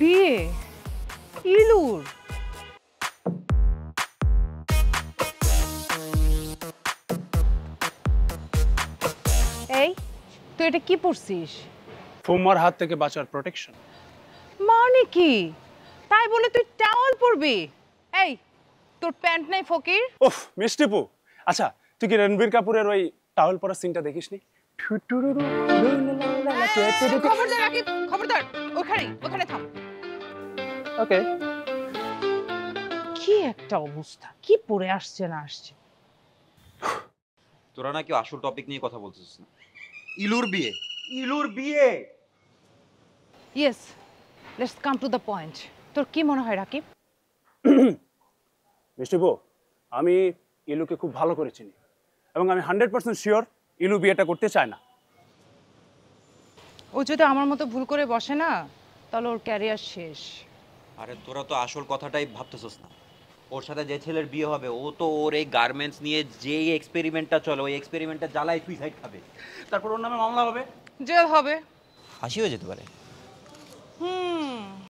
বিয়ে ইলুর এই তুই এটা কি পড়ছিস? ফুম্মার হাত থেকে বাঁচার প্রোটেকশন। মানে কি? তাই বলে তুই টাওয়াল পরবি? এই তোর প্যান্ট নাই ফকির? উফ মিষ্টিপু, আচ্ছা তুই কি রণবীর কাপুরের ওই টাওয়েল পরা সিনটা দেখিসনি? খবরদার রাকিব, খবরদার। ওখানে থাম। ওকে। কি একটা অবস্থা, কি পরে আসছে না আসছে। তোরা নাকি আসল টপিক নিয়ে কথা বলছিস না? ইলুর বিয়ে। ইলুর বিয়ে? Yes, let's come to the point. তোর কি মনে হয় রাকিব? মিষ্টিপু, আমি ইলুকে খুব ভালো করে চিনি এবং আমি 100% শিওর ইলু বিয়েটা করতে চায় না। ও যদি আমার মতো ভুল করে বসে না, তাহলে ওর ক্যারিয়ার শেষ। আরে তোরা তো আসল কথাটাই ভাবতেছিস না। ওর সাথে যে ছেলের বিয়ে হবে ও তো ওর এই গার্মেন্টস নিয়ে যে এক্সপেরিমেন্টটা চলে ওই এক্সপেরিমেন্টটা জ্বালায় সুইসাইড খাবে, তারপর ওর নামে মামলা হবে, জেল হবে। ফাঁসি হয়ে যেতে পারে।